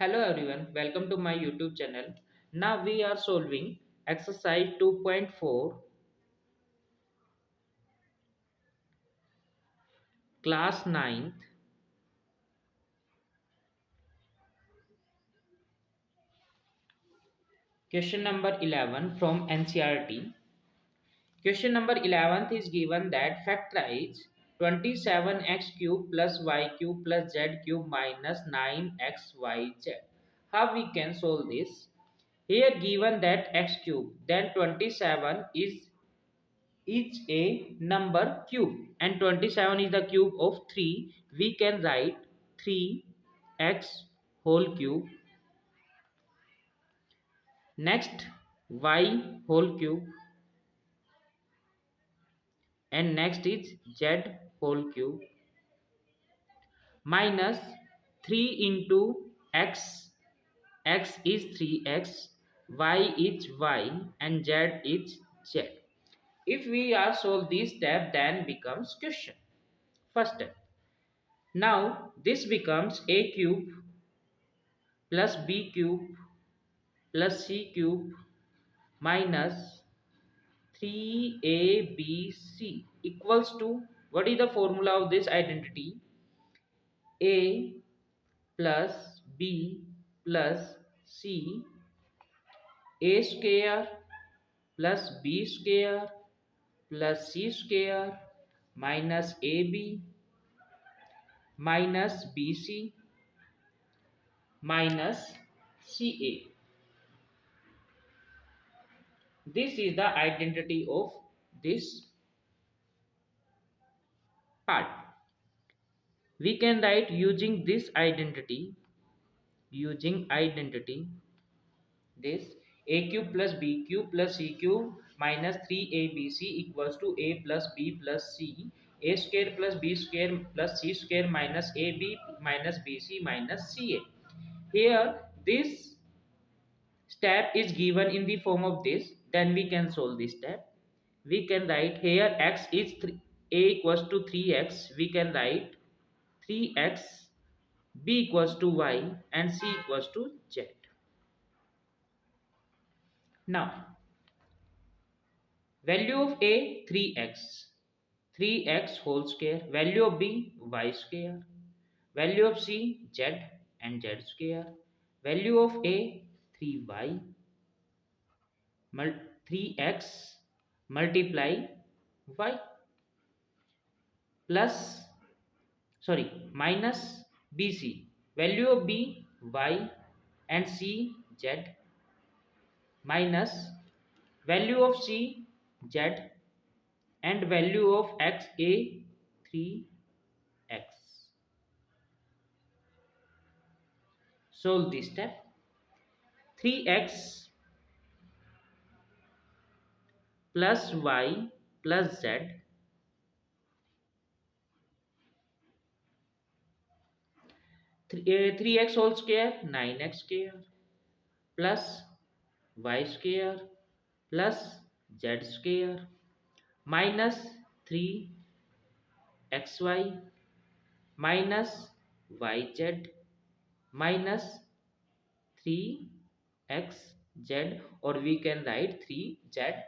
Hello everyone, welcome to my YouTube channel. Now we are solving exercise 2.4 class ninth. Question number 11 from NCERT. Question number 11 is given that factorize 27x cube plus y cube plus z cube minus 9xyz. How we can solve this? Here given that x cube, then 27 is a number cube and 27 is the cube of 3. We can write 3x whole cube. Next y whole cube, and next is z whole cube minus 3 into x. X is 3x, y is y, and z is z. If we are solve this step, then becomes question. First step. Now this becomes a cube plus b cube plus c cube minus 3abc equals to, what is the formula of this identity? A plus b plus c, a square plus b square plus c square minus ab minus bc minus ca. This is the identity of this part. We can write using this identity, this a cube plus b cube plus c cube minus 3abc equals to a plus b plus c, a square plus b square plus c square minus ab minus bc minus ca. Here this step is given in the form of this, then we can solve this step. We can write here x is 3, a equals to 3x. We can write 3x, b equals to y, and c equals to z. Now value of a 3x, 3x whole square, value of b y square, value of c z and z square, value of a 3y, 3x multiply y plus, sorry, minus bc, value of b y and c z minus value of c z and value of x a 3x. Solve this step. 3x plus y plus z, 3x whole square 9x square plus y square plus z square minus 3xy minus yz minus 3xz, or we can write 3zx.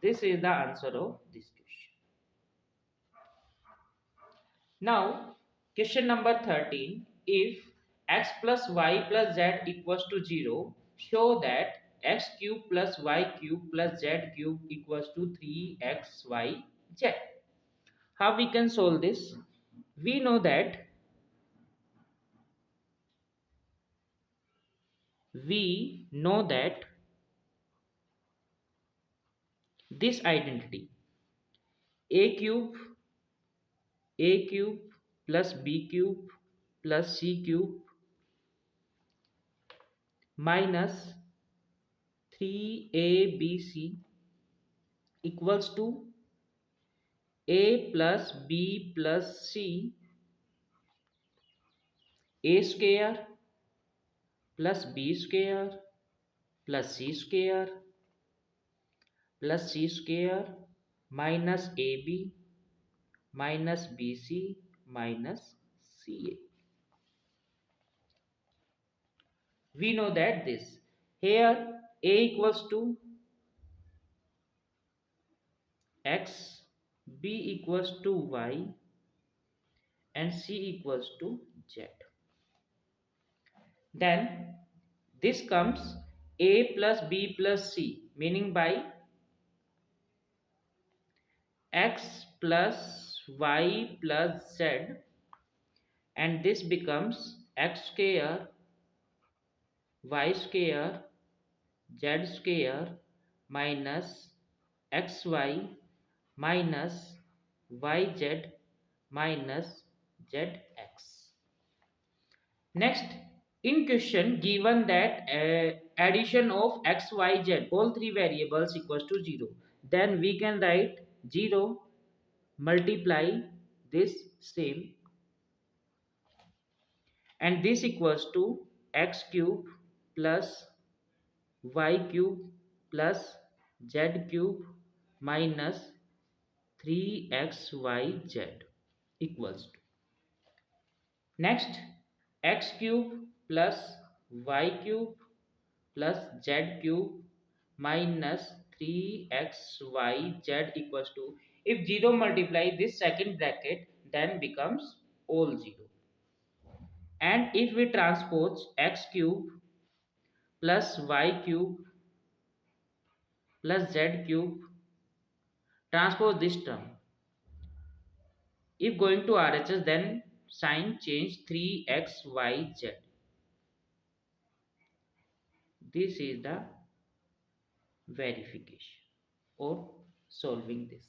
This is the answer of this question. Now question number 13. If x plus y plus z equals to 0, show that x cube plus y cube plus z cube equals to 3xyz. How we can solve this? We know that this identity a cube plus b cube plus c cube minus 3abc equals to a plus b plus c, a square plus b square plus c square plus c square minus ab minus bc minus ca. We know that this here a equals to x, b equals to y, and c equals to z. Then this comes a plus b plus c, meaning by x plus y plus z, and this becomes x square y square z square minus xy minus yz minus zx. Next, in question given that addition of x, y, z, all three variables equals to 0, then we can write 0 multiply this same, and this equals to x cube plus y cube plus z cube minus 3xyz equals to, next, x cube plus y cube plus z cube minus 3xyz equals to, if 0 multiply this second bracket then becomes all 0, and if we transpose x cube plus y cube plus z cube, transpose this term, if going to RHS then sign change 3xyz. This is the verification or solving this.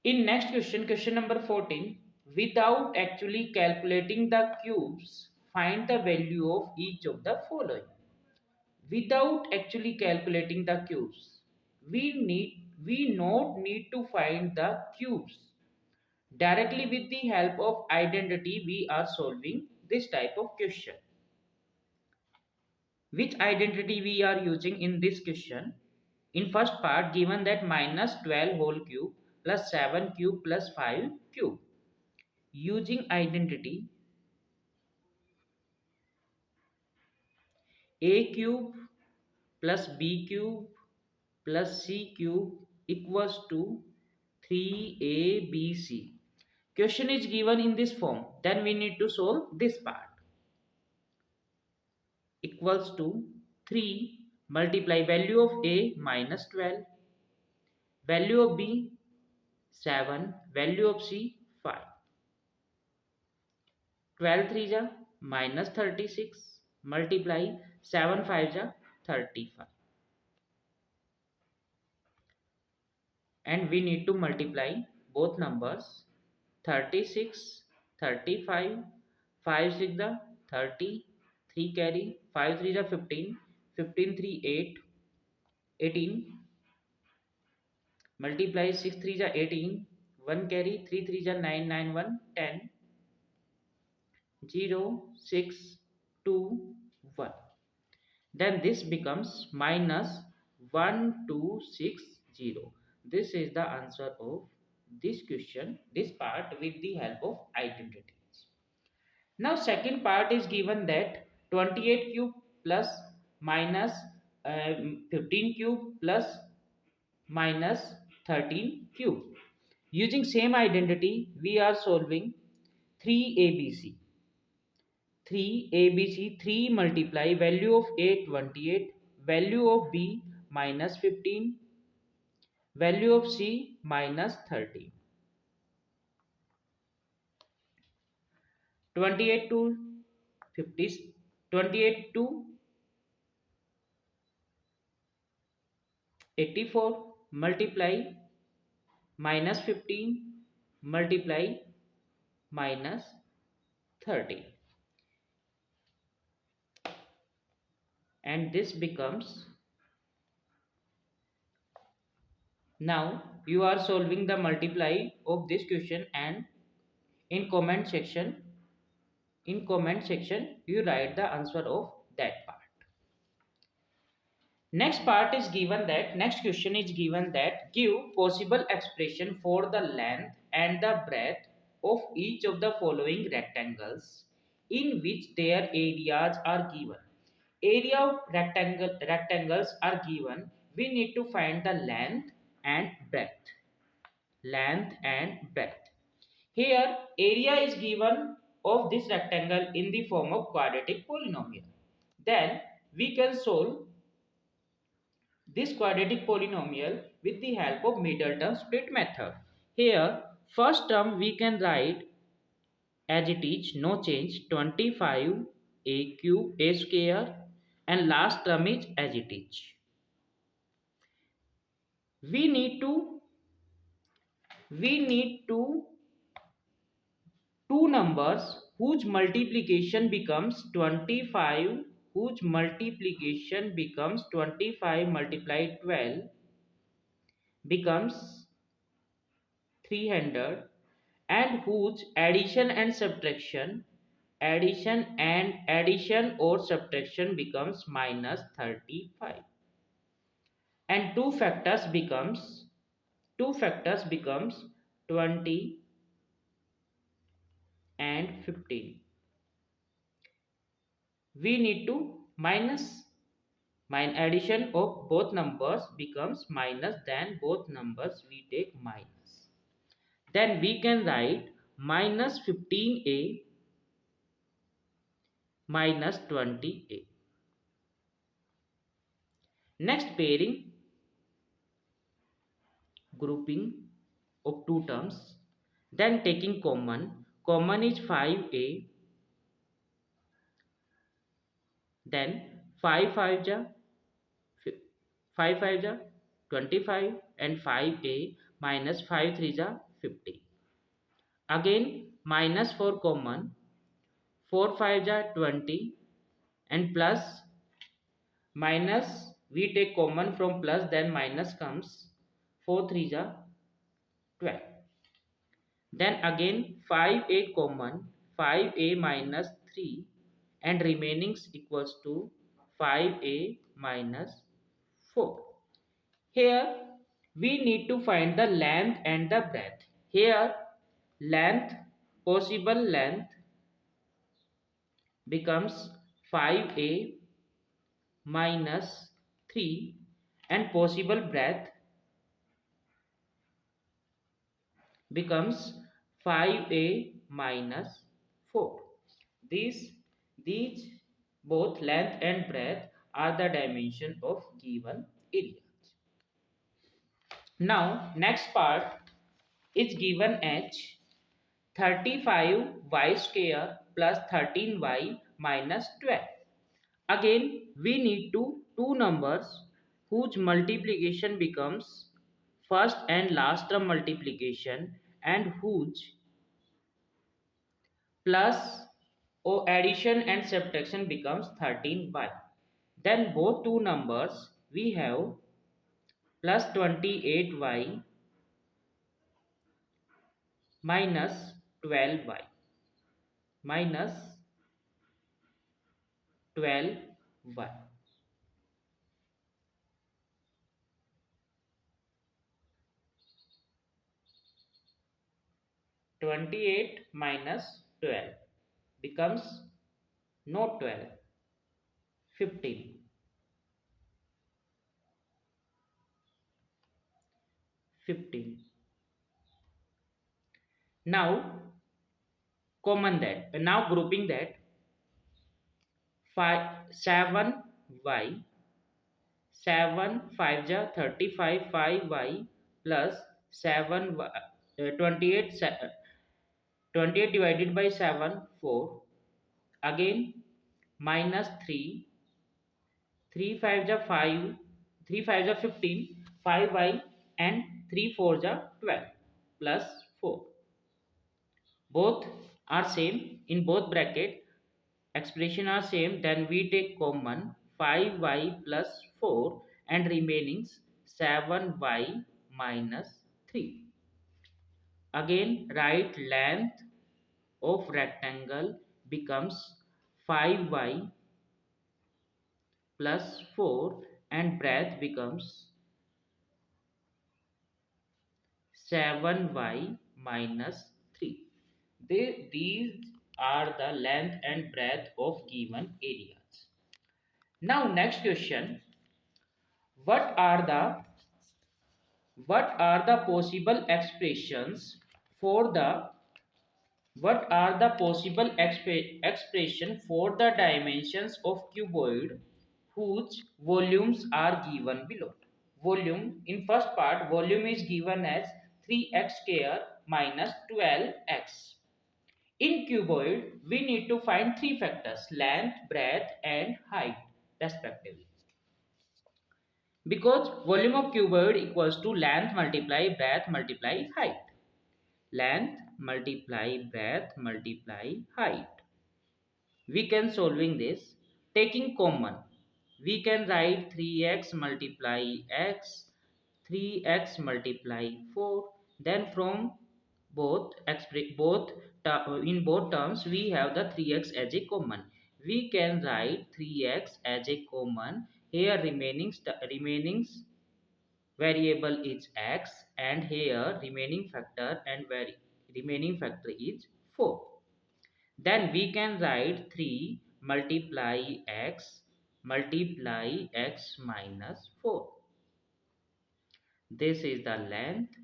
In next question, question number 14, without actually calculating the cubes, find the value of each of the following. Without actually calculating the cubes, we not need to find the cubes. Directly with the help of identity, we are solving this type of question. Which identity we are using in this question? In first part, given that minus 12 whole cube plus 7 cube plus 5 cube. Using identity a cube plus b cube plus c cube equals to 3abc. Question is given in this form. Then we need to solve this part. Equals to 3 multiply value of a minus 12, value of b 7, value of c 5. 12 3 ja minus 36 multiply 7 5 ja 35, and we need to multiply both numbers 36 35, 5 6 the 30, 3 carry 5 3 ja 15, 15 3 8, 18 multiply 6 3 ja 18, 1 carry 3 3 ja 9 9 1 10, 0 6 2 1. Then this becomes minus 1260. This is the answer of this question, this part with the help of identities. Now second part is given that 28 cube plus minus 15 cube plus minus 13 cube. Using same identity, we are solving 3ABC. 3ABC, 3 multiply value of a 28, value of b minus 15, value of c minus 30. 28 to 50, 28 to 84 multiply minus 15 multiply minus 30, and this becomes, now you are solving the multiply of this question, and in comment section you write the answer of that part. Next part is given that, next question is given that give possible expression for the length and the breadth of each of the following rectangles in which their areas are given. Area of rectangles are given. We need to find the length and breadth. Length and breadth. Here, area is given of this rectangle in the form of quadratic polynomial. Then we can solve this quadratic polynomial with the help of middle term split method. Here, first term we can write as it is, no change, 25 a cube a square, and last term is as it is. We need to two numbers whose multiplication becomes 25, whose multiplication becomes 25 multiplied 12 becomes 300, and whose addition or subtraction becomes minus 35, and two factors becomes 20 and 15. We need to addition of both numbers becomes minus, then both numbers we take minus. Then we can write minus 15a minus 20a. Next, pairing, grouping of two terms. Then taking common is 5a, then 5 5 ja 5 5 ja 25, and 5a minus 5 3 ja 50. Again minus 4 common, 4 5 ja 20, and plus minus we take common from plus, then minus comes, 4 3 ja 12. Then again 5a common, 5a minus 3, and remaining equals to 5a minus 4. Here we need to find the length and the breadth. Here length, possible length becomes 5a minus 3, and possible breadth becomes 5a minus 4. These, these both length and breadth are the dimension of given area. Now next part is given as 35y square plus 13y minus 12. Again we need two numbers whose multiplication becomes first and last term multiplication, and whose plus or addition and subtraction becomes 13y. Then both two numbers we have plus 28y minus 12y minus 12y. 28 minus 12 becomes not 12, 15. 15. Now common that, now grouping that, 7y, 7 5 ja 35, 5y plus 7 28 28 divided by 7 4. Again minus 3, 3 5 ja 5, 3 5 ja 15, 5y, and 3 4 ja 12 plus 4. Both are same in both bracket, expression are same, then we take common 5y plus 4, and remaining 7y minus 3. Again write length of rectangle becomes 5y plus 4, and breadth becomes 7y minus 3. These are the length and breadth of given areas. Now next question, what are the possible expressions for the expression for the dimensions of cuboid whose volumes are given below? Volume, in first part, volume is given as 3x square minus 12x. In cuboid, we need to find three factors: length, breadth and height respectively. Because volume of cuboid equals to length multiply breadth multiply height. Length multiply breadth multiply height. We can solving this taking common. We can write 3x multiply x, 3x multiply 4. Then from both in both terms we have the 3x as a common. We can write 3x as a common. Here remaining variable is x, and here remaining factor remaining factor is 4. Then we can write 3 multiply x minus 4. This is the length,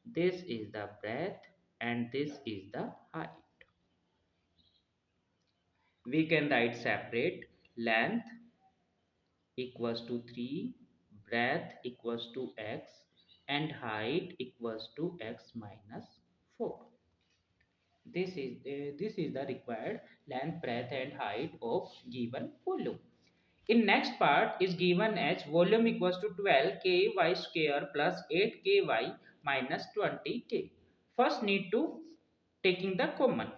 this is the breadth and this is the height. We can write separate: length equals to 3, breadth equals to x and height equals to x minus 4. This is the required length, breadth and height of given volume. In next part is given as volume equals to 12ky square plus 8ky minus 20k. First need to taking the common.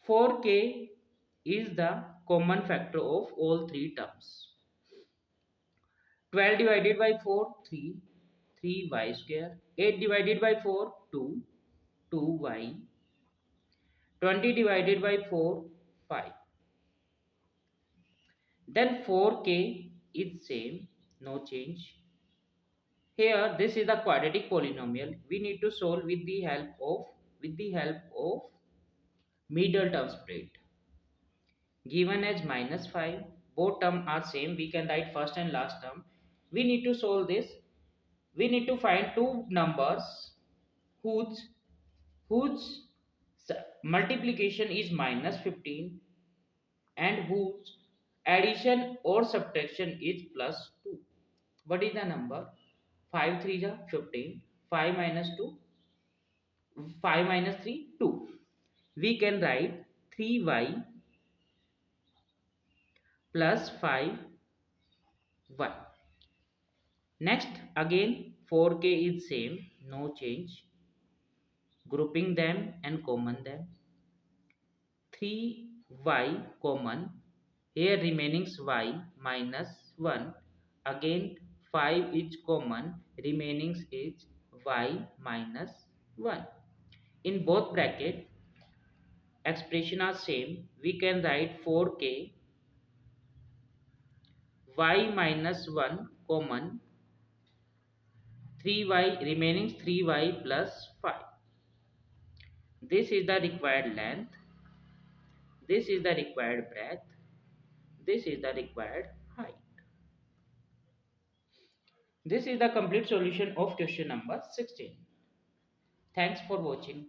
4k is the common factor of all three terms. 12 divided by 4, 3, 3y square. 8 divided by 4, 2, 2y. 20 divided by 4, 5. Then 4k is same, no change. Here this is the quadratic polynomial. We need to solve with the help of middle term spread. Given as minus 5, both terms are same. We can write first and last term. We need to solve this. We need to find two numbers whose multiplication is minus 15 and whose addition or subtraction is plus 2. What is the number? 5 3 is 15. 5 minus 2, 5 minus 3, 2. We can write 3y plus 5y. Next again 4k is same, no change. Grouping them and common them. 3y common. Here remaining y minus 1. Again 5 is common. Remaining is y minus 1. In both bracket expression are same. We can write 4k y minus 1 common, 3y remaining 3y plus 5. This is the required length, this is the required breadth, this is the required height. This is the complete solution of question number 16. Thanks for watching.